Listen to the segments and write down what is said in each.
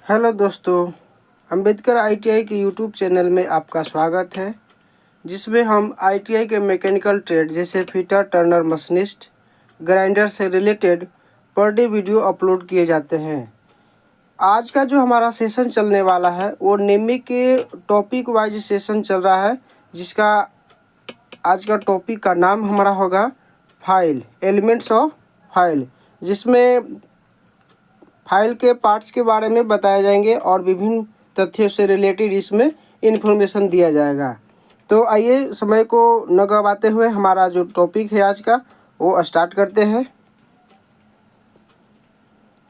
Hello दोस्तों, Ambedkar ITI के YouTube channel में आपका स्वागत है, जिसमें हम आईटीआई के मैकेनिकल ट्रेड जैसे फिटर, टर्नर, मशीनिस्ट, ग्राइंडर से related per day video upload किए जाते हैं। आज का जो हमारा सेशन चलने वाला है वो नेमी के टॉपिक वाइज सेशन चल रहा है, जिसका आज का टॉपिक का नाम हमारा होगा फाइल, एलिमेंट्स ऑफ फाइल, जिसमें फाइल के पार्ट्स के बारे में बताए जाएंगे और विभिन्न तथ्यों से रिलेटेड इसमें इन्फॉर्मेशन दिया जाएगा। तो आइए समय को न गवाते हुए हमारा जो टॉपिक है आज का वो स्टार्ट करते हैं।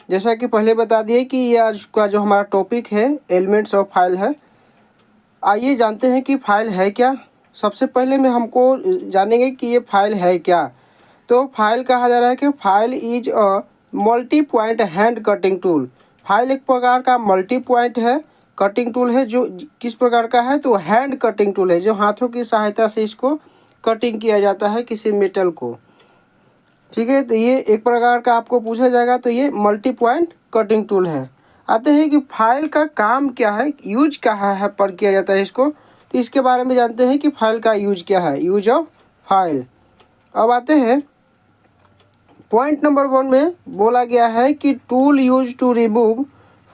जैसा कि पहले बता दिए कि ये आज का जो हमारा टॉपिक है एलिमेंट्स ऑफ फाइल है। आइए जानते हैं कि फाइल है क्या। सबसे पहले में हमको जानेंगे कि ये फाइल है क्या। तो फाइल कहा जा रहा है कि file is a multi point hand cutting tool. File एक प्रकार का मल्टी पॉइंट है कटिंग टूल है, जो किस प्रकार का है तो हैंड कटिंग टूल है, जो हाथों की सहायता से इसको कटिंग किया जाता है किसी मेटल को। ठीक है, तो ये एक प्रकार का आपको पूछा जाएगा, तो ये मल्टी पॉइंट कटिंग टूल है। आते हैं कि फाइल का काम क्या है, यूज कहाँ है पर किया जाता है इसको, तो इसके बारे में जानते हैं कि फाइल का यूज क्या है, यूज ऑफ फाइल। अब आते हैं पॉइंट नंबर 1 में बोला गया है कि tool use to remove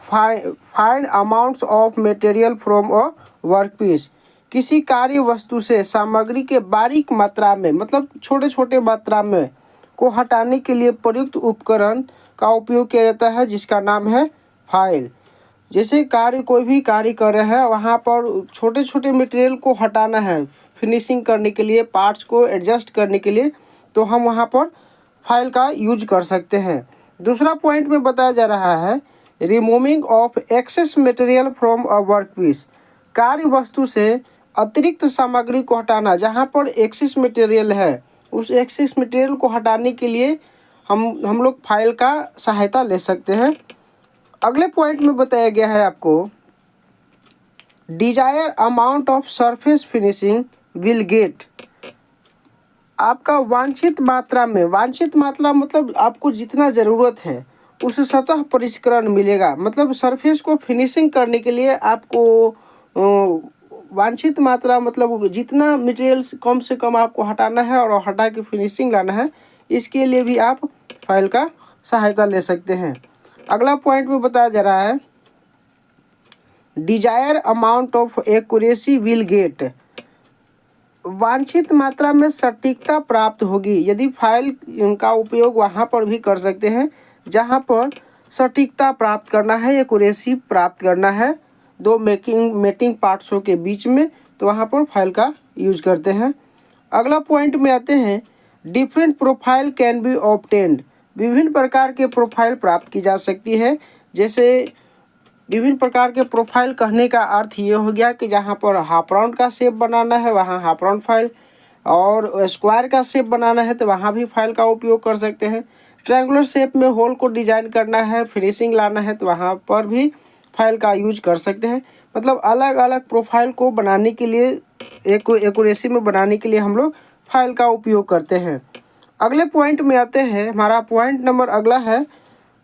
fine amounts of material from a workpiece. किसी कार्य वस्तु से सामग्री के बारीक मात्रा में, मतलब छोटे छोटे मात्रा में को हटाने के लिए प्रयुक्त उपकरण का उपयोग किया जाता है, जिसका नाम है फाइल। जैसे कोई भी कार्य कर रहे हैं, वहाँ पर छोटे छोटे मटेरियल को हटाना है फिनिशिंग करने के लिए, पार्ट्स को एडजस्ट करने के लिए, तो हम वहाँ पर फाइल का यूज कर सकते हैं। दूसरा पॉइंट में बताया जा रहा है removing of excess material from a work piece. कार्य वस्तु से अतिरिक्त सामग्री को हटाना, जहाँ पर एक्सेस मटेरियल है उस एक्सेस मटेरियल को हटाने के लिए हम लोग फाइल का सहायता ले सकते हैं। अगले पॉइंट में बताया गया है आपको desire amount of surface finishing will get. आपका वांछित मात्रा में, वांछित मात्रा मतलब आपको जितना ज़रूरत है उस सतह परिष्करण मिलेगा। मतलब सरफेस को फिनिशिंग करने के लिए आपको वांछित मात्रा मतलब जितना मटेरियल कम से कम आपको हटाना है और हटा के फिनिशिंग लाना है, इसके लिए भी आप फाइल का सहायता ले सकते हैं। अगला पॉइंट में बताया जा रहा है desire amount of accuracy will get. वांछित मात्रा में सटीकता प्राप्त होगी यदि फाइल का उपयोग वहाँ पर भी कर सकते हैं जहाँ पर सटीकता प्राप्त करना है, एक्यूरेसी प्राप्त करना है दो मेटिंग पार्ट्सों के बीच में, तो वहाँ पर फाइल का यूज करते हैं। अगला पॉइंट में आते हैं different profile can be obtained. विभिन्न प्रकार के प्रोफाइल प्राप्त की जा सकती है। जैसे विभिन्न प्रकार के प्रोफाइल कहने का अर्थ ये हो गया कि जहाँ पर हाफ राउंड का शेप बनाना है वहाँ हाफ राउंड फाइल, और स्क्वायर का शेप बनाना है तो वहाँ भी फाइल का उपयोग कर सकते हैं। ट्रायंगुलर शेप में होल को डिजाइन करना है, फिनिशिंग लाना है, तो वहाँ पर भी फाइल का यूज कर सकते हैं। मतलब अलग अलग प्रोफाइल को बनाने के लिए, एक्यूरेसी में बनाने के लिए हम लोग फाइल का उपयोग करते हैं। अगले पॉइंट में आते हैं, हमारा पॉइंट नंबर अगला है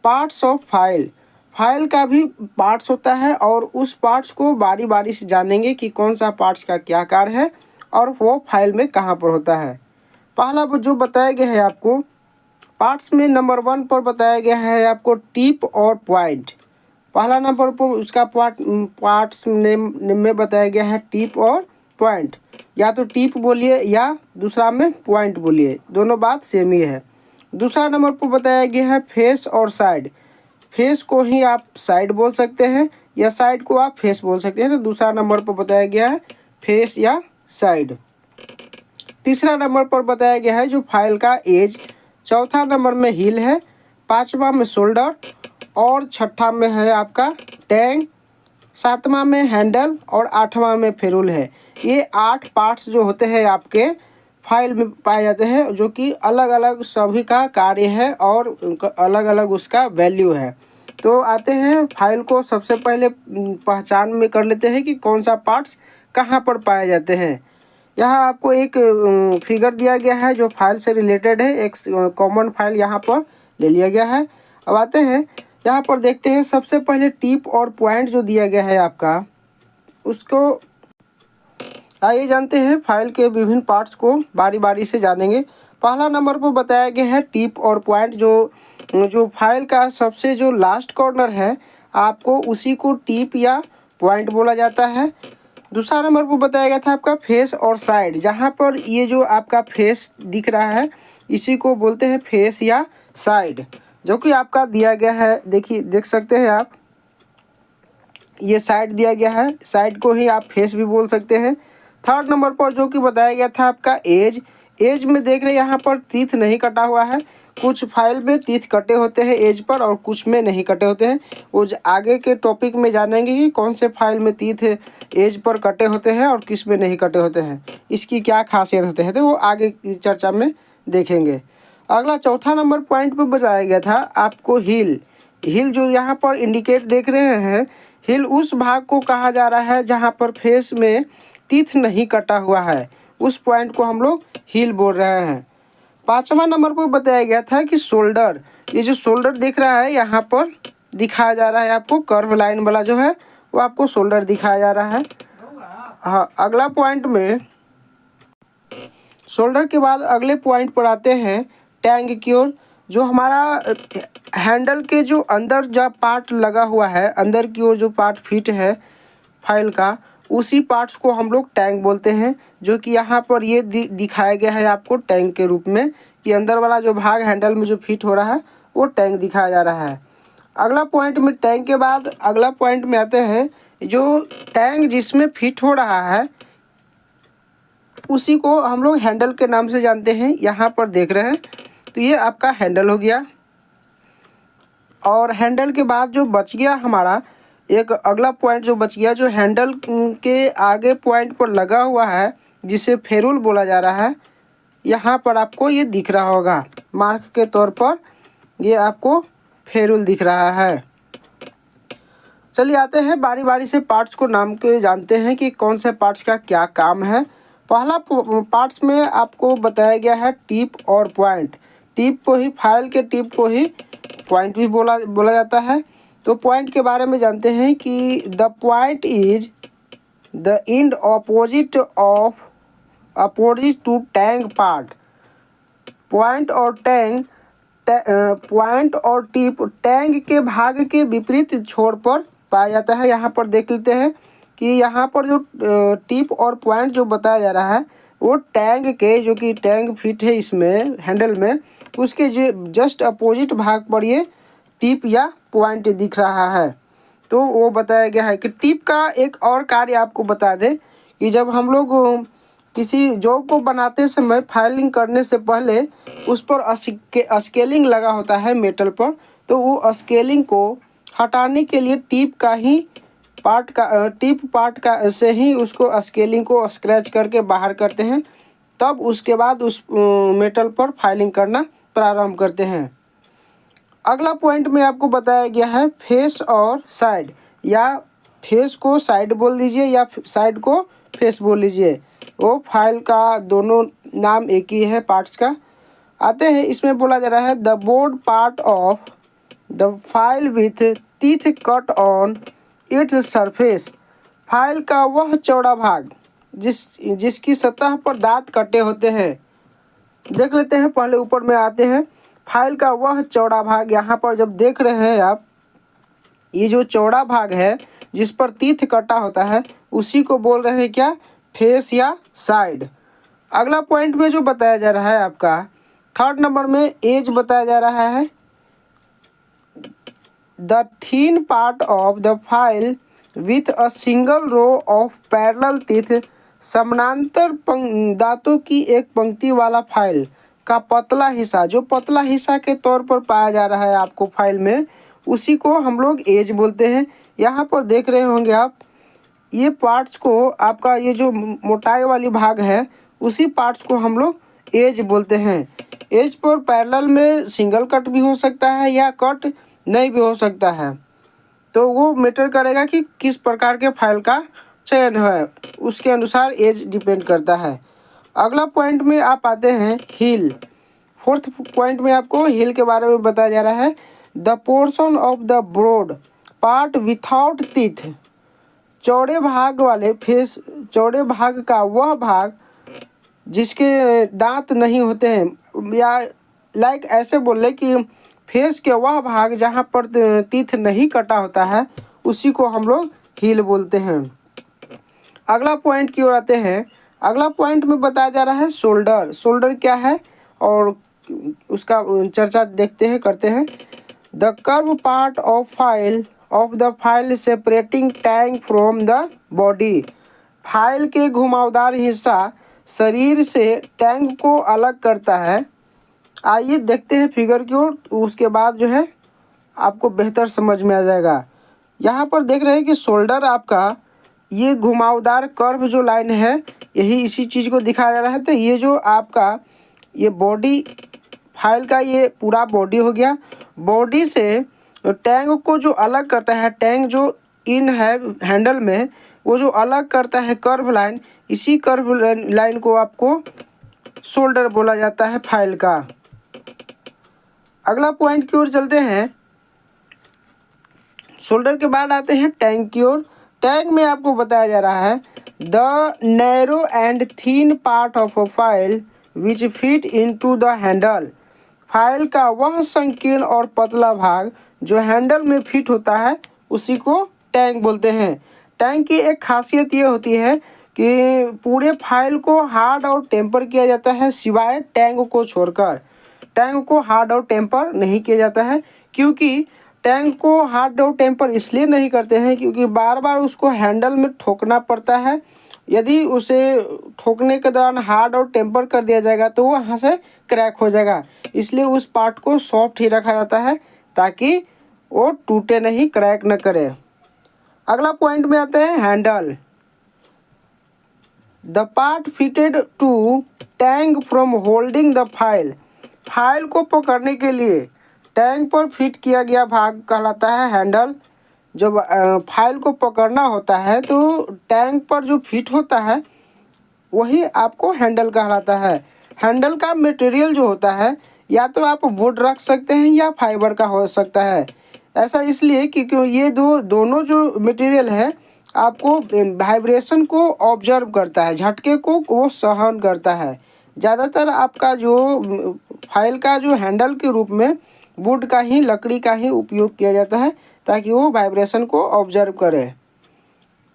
पार्ट्स ऑफ फाइल। फाइल का भी पार्ट्स होता है और उस पार्ट्स को बारी बारी से जानेंगे कि कौन सा पार्ट्स का क्या कार्य है और वो फाइल में कहाँ पर होता है। पहला जो बताया गया है आपको पार्ट्स में नंबर 1 पर बताया गया है आपको टिप और पॉइंट। पहला नंबर पर उसका पार्ट्स में बताया गया है टिप और पॉइंट। या तो टिप बोलिए या दूसरा में पॉइंट बोलिए, दोनों बात सेम ही है। दूसरा नंबर पर बताया गया है फेस और साइड। फेस को ही आप साइड बोल सकते हैं या साइड को आप फेस बोल सकते हैं, तो दूसरा नंबर पर बताया गया है फेस या साइड। तीसरा नंबर पर बताया गया है जो फाइल का एज। चौथा नंबर में हील है, पांचवा में शोल्डर और छठा में है आपका टैंग, सातवां में हैंडल और आठवां में फेरुल है। ये 8 पार्ट्स जो होते हैं आपके फाइल में पाए जाते हैं, जो कि अलग अलग सभी का कार्य है और अलग अलग उसका वैल्यू है। तो आते हैं फाइल को सबसे पहले पहचान में कर लेते हैं कि कौन सा पार्ट्स कहाँ पर पाए जाते हैं। यहाँ आपको एक फिगर दिया गया है जो फाइल से रिलेटेड है, एक कॉमन फाइल यहाँ पर ले लिया गया है। अब आते हैं यहाँ पर देखते हैं सबसे पहले टिप और पॉइंट जो दिया गया है आपका, उसको आइए जानते हैं। फाइल के विभिन्न पार्ट्स को बारी बारी से जानेंगे। पहला नंबर पर बताया गया है टिप और पॉइंट। जो फाइल का सबसे जो लास्ट कॉर्नर है आपको उसी को टिप या पॉइंट बोला जाता है। दूसरा नंबर पर बताया गया था आपका फेस और साइड। जहाँ पर ये जो आपका फेस दिख रहा है इसी को बोलते हैं फेस या साइड, जो कि आपका दिया गया है। देखिए, देख सकते हैं आप, ये साइड दिया गया है, साइड को ही आप फेस भी बोल सकते हैं। थर्ड नंबर पर जो कि बताया गया था आपका एज। एज में देख रहे हैं यहाँ पर टीथ नहीं कटा हुआ है। कुछ फाइल में टीथ कटे होते हैं एज पर और कुछ में नहीं कटे होते हैं। वो आगे के टॉपिक में जानेंगे कि कौन से फाइल में टीथ एज पर कटे होते हैं और किस में नहीं कटे होते हैं, इसकी क्या खासियत होते हैं, तो वो आगे की चर्चा में देखेंगे। अगला चौथा नंबर पॉइंट पर बताया गया था आपको हिल। हिल जो यहाँ पर इंडिकेट देख रहे हैं, हिल उस भाग को कहा जा रहा है जहाँ पर फेस में टीथ नहीं कटा हुआ है, उस पॉइंट को हम लोग हिल बोल रहे हैं। पांचवा नंबर पर बताया गया था कि शोल्डर। ये जो शोल्डर दिख रहा है यहाँ पर दिखाया जा रहा है आपको, कर्व लाइन वाला जो है वो आपको शोल्डर दिखाया जा रहा है। हाँ, अगला पॉइंट में शोल्डर के बाद अगले पॉइंट पर आते हैं टैंग की ओर। जो हमारा हैंडल के जो अंदर जो पार्ट लगा हुआ है, अंदर की ओर जो पार्ट फिट है फाइल का, उसी पार्ट्स को हम लोग टैंग बोलते हैं। जो कि यहाँ पर ये दिखाया गया है आपको टैंग के रूप में, कि अंदर वाला जो भाग हैंडल में जो फिट हो रहा है वो टैंग दिखाया जा रहा है। अगला पॉइंट में टैंग के बाद अगला पॉइंट में आते हैं जो टैंग जिसमें फिट हो रहा है उसी को हम लोग हैंडल के नाम से जानते हैं। यहाँ पर देख रहे हैं तो ये आपका हैंडल हो गया। और हैंडल के बाद जो बच गया हमारा एक अगला पॉइंट जो बच गया, जो हैंडल के आगे पॉइंट पर लगा हुआ है जिसे फेरुल बोला जा रहा है, यहाँ पर आपको ये दिख रहा होगा मार्क के तौर पर, ये आपको फेरुल दिख रहा है। चलिए आते हैं बारी बारी से पार्ट्स को नाम के जानते हैं कि कौन से पार्ट्स का क्या काम है। पहला पार्ट्स में आपको बताया गया है टिप और पॉइंट। टिप को ही, फाइल के टिप को ही पॉइंट भी बोला जाता है। तो पॉइंट के बारे में जानते हैं कि the point is the end opposite to tang part. Point और टिप टैंग के भाग के विपरीत छोर पर पाया जाता है। यहाँ पर देख लेते हैं कि यहाँ पर जो टिप और पॉइंट जो बताया जा रहा है वो टैंग के, जो कि टैंग फिट है इसमें हैंडल में, उसके जो जस्ट अपोजिट भाग पर ये टिप या पॉइंट दिख रहा है। तो वो बताया गया है कि टिप का एक और कार्य आपको बता दें कि जब हम लोग किसी जॉब को बनाते समय फाइलिंग करने से पहले उस पर स्केलिंग लगा होता है मेटल पर, तो वो स्केलिंग को हटाने के लिए टिप पार्ट का से ही उसको स्केलिंग को स्क्रैच करके बाहर करते हैं, तब उसके बाद उस मेटल पर फाइलिंग करना प्रारंभ करते हैं। अगला पॉइंट में आपको बताया गया है फेस और साइड, या फेस को साइड बोल दीजिए या साइड को फेस बोल लीजिए, वो फाइल का दोनों नाम एक ही है पार्ट्स का। आते हैं, इसमें बोला जा रहा है the board part of the file with teeth cut on its surface. File का वह चौड़ा भाग जिसकी सतह पर दांत कटे होते हैं। देख लेते हैं, पहले ऊपर में आते हैं। फाइल का वह चौड़ा भाग, यहाँ पर जब देख रहे हैं आप, ये जो चौड़ा भाग है जिस पर टीथ कटा होता है उसी को बोल रहे हैं क्या, फेस या साइड। अगला पॉइंट में जो बताया जा रहा है आपका थर्ड नंबर में एज बताया जा रहा है। The thin part of the file with a single row of parallel teeth. समानांतर दांतों की एक पंक्ति वाला फाइल का पतला हिस्सा, जो पतला हिस्सा के तौर पर पाया जा रहा है आपको फाइल में, उसी को हम लोग एज बोलते हैं। यहाँ पर देख रहे होंगे आप, ये पार्ट्स को आपका ये जो मोटाई वाली भाग है उसी पार्ट्स को हम लोग एज बोलते हैं। एज पर पैरेलल में सिंगल कट भी हो सकता है या कट नहीं भी हो सकता है, तो वो मैटर करेगा कि किस प्रकार के फाइल का चयन है, उसके अनुसार एज डिपेंड करता है। अगला पॉइंट में आप आते हैं हिल। फोर्थ पॉइंट में आपको हिल के बारे में बताया जा रहा है। The portion of the broad part without teeth, चौड़े भाग वाले फेस, चौड़े भाग का वह भाग जिसके दांत नहीं होते हैं, या लाइक ऐसे बोले कि फेस के वह भाग जहाँ पर टीथ नहीं कटा होता है उसी को हम लोग हील बोलते हैं। अगला पॉइंट की ओर आते हैं। अगला पॉइंट में बताया जा रहा है शोल्डर। शोल्डर क्या है और उसका चर्चा देखते हैं, करते हैं। The curve part of the file separating tank from the body, file के घुमावदार हिस्सा शरीर से टैंक को अलग करता है। आइए देखते हैं फिगर की ओर, उसके बाद जो है आपको बेहतर समझ में आ जाएगा। यहाँ पर देख रहे हैं कि शोल्डर आपका ये घुमावदार कर्व जो लाइन है यही इसी चीज़ को दिखाया जा रहा है। तो ये जो आपका ये बॉडी, फाइल का ये पूरा बॉडी हो गया। बॉडी से टैंक को जो अलग करता है, टैंक जो इन है हैंडल में, वो जो अलग करता है कर्व लाइन, इसी कर्व लाइन को आपको शोल्डर बोला जाता है फाइल का। अगला पॉइंट की ओर चलते हैं। शोल्डर के बाद आते हैं टैंक की ओर। टैंक में आपको बताया जा रहा है the narrow and thin part of a file which fit into the handle, file का वह संकीर्ण और पतला भाग जो हैंडल में फिट होता है उसी को टैंक बोलते हैं। टैंक की एक खासियत ये होती है कि पूरे फाइल को हार्ड और टेम्पर किया जाता है, सिवाय टैंक को छोड़कर। टैंक को हार्ड और टेम्पर नहीं किया जाता है, क्योंकि टैंक को हार्ड और टेम्पर इसलिए नहीं करते हैं क्योंकि बार बार उसको हैंडल में ठोकना पड़ता है। यदि उसे ठोकने के दौरान हार्ड और टेम्पर कर दिया जाएगा तो वो वहाँ से क्रैक हो जाएगा, इसलिए उस पार्ट को सॉफ्ट ही रखा जाता है ताकि वो टूटे नहीं, क्रैक न करे। अगला पॉइंट में आते हैं handle. The part fitted to tank from holding the file, file को पकड़ने के लिए टैंक पर फिट किया गया भाग कहलाता है हैंडल। जब फाइल को पकड़ना होता है तो टैंक पर जो फिट होता है वही आपको हैंडल कहलाता है। हैंडल का मटेरियल जो होता है या तो आप वुड रख सकते हैं या फाइबर का हो सकता है। ऐसा इसलिए क्योंकि ये दोनों जो मटेरियल है आपको वाइब्रेशन को ऑब्जर्व करता है, झटके को वो सहन करता है। ज़्यादातर आपका जो फाइल का जो हैंडल के रूप में वुड का ही, लकड़ी का ही उपयोग किया जाता है ताकि वो वाइब्रेशन को ऑब्जर्व करे।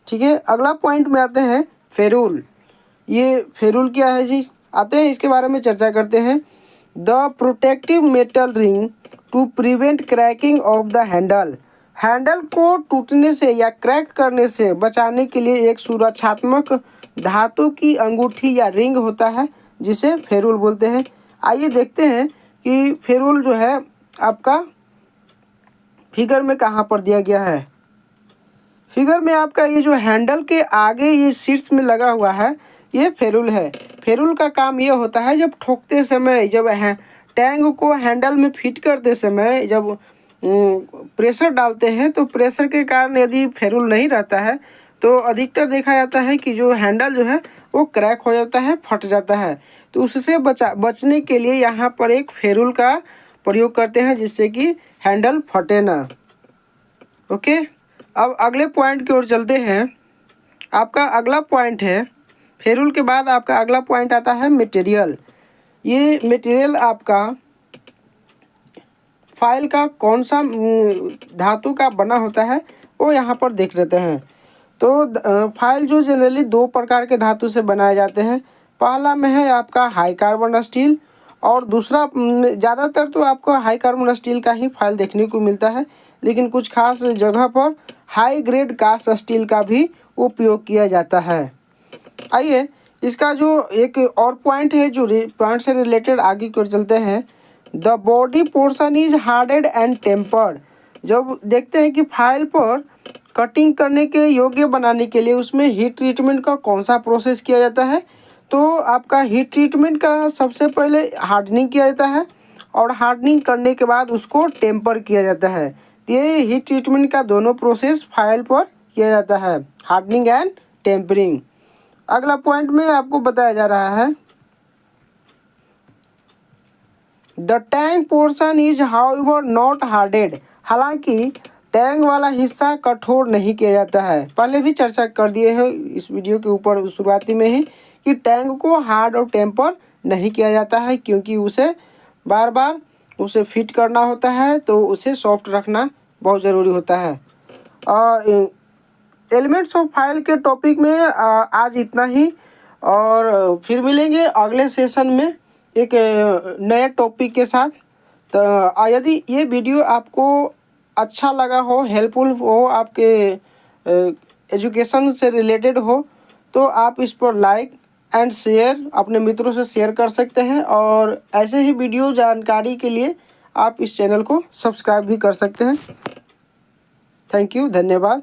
ठीक है, अगला पॉइंट में आते हैं फेरूल। ये फेरूल क्या है जी, आते हैं इसके बारे में चर्चा करते हैं। The protective metal ring to prevent cracking of the handle, handle को टूटने से या क्रैक करने से बचाने के लिए एक सुरक्षात्मक धातु की अंगूठी या रिंग होता है जिसे फेरूल बोलते हैं। आइए देखते हैं कि फेरूल जो है आपका फिगर में कहाँ पर दिया गया है। फिगर में आपका ये जो हैंडल के आगे ये शीर्ष में लगा हुआ है ये फेरूल है। फेरूल का काम ये होता है जब ठोकते समय, जब टैंक को हैंडल में फिट करते समय जब प्रेशर डालते हैं तो प्रेशर के कारण यदि फेरूल नहीं रहता है तो अधिकतर देखा जाता है कि जो हैंडल जो है वो क्रैक हो जाता है, फट जाता है। तो उससे बचने के लिए यहाँ पर एक फेरूल का प्रयोग करते हैं जिससे कि हैंडल फटे ना। ओके, अब अगले पॉइंट की ओर चलते हैं। आपका अगला पॉइंट है, फेरूल के बाद आपका अगला पॉइंट आता है मटेरियल। ये मटेरियल आपका फाइल का कौन सा धातु का बना होता है वो यहाँ पर देख लेते हैं। तो फाइल जो जनरली दो प्रकार के धातु से बनाए जाते हैं। पहला में है आपका हाई कार्बन स्टील और दूसरा ज़्यादातर तो आपको हाई कार्बन स्टील का ही फाइल देखने को मिलता है, लेकिन कुछ खास जगह पर हाई ग्रेड कास्ट स्टील का भी उपयोग किया जाता है। आइए इसका जो एक और पॉइंट है जो पॉइंट से रिलेटेड आगे की ओर चलते हैं। The body portion is hardened and tempered, जब देखते हैं कि फाइल पर कटिंग करने के योग्य बनाने के लिए उसमें हीट ट्रीटमेंट का कौन सा प्रोसेस किया जाता है, तो आपका हीट ट्रीटमेंट का सबसे पहले हार्डनिंग किया जाता है और हार्डनिंग करने के बाद उसको टेम्पर किया जाता है। ये हीट ट्रीटमेंट का दोनों प्रोसेस फाइल पर किया जाता है, हार्डनिंग एंड टेम्परिंग। अगला पॉइंट में आपको बताया जा रहा है the tank portion is however not hardened. हालांकि टैंक वाला हिस्सा कठोर नहीं किया जाता है। पहले भी चर्चा कर दिए हैं इस वीडियो के ऊपर शुरुआती में ही कि टैंक को हार्ड और टेम्पर नहीं किया जाता है, क्योंकि उसे बार बार उसे फिट करना होता है, तो उसे सॉफ्ट रखना बहुत ज़रूरी होता है। एलिमेंट्स ऑफ फाइल के टॉपिक में आज इतना ही, और फिर मिलेंगे अगले सेशन में एक नए टॉपिक के साथ। तो यदि ये वीडियो आपको अच्छा लगा हो, हेल्पफुल हो, आपके एजुकेशन से रिलेटेड हो, तो आप इस पर लाइक एंड शेयर अपने मित्रों से शेयर कर सकते हैं। और ऐसे ही वीडियो जानकारी के लिए आप इस चैनल को सब्सक्राइब भी कर सकते हैं। थैंक यू, धन्यवाद।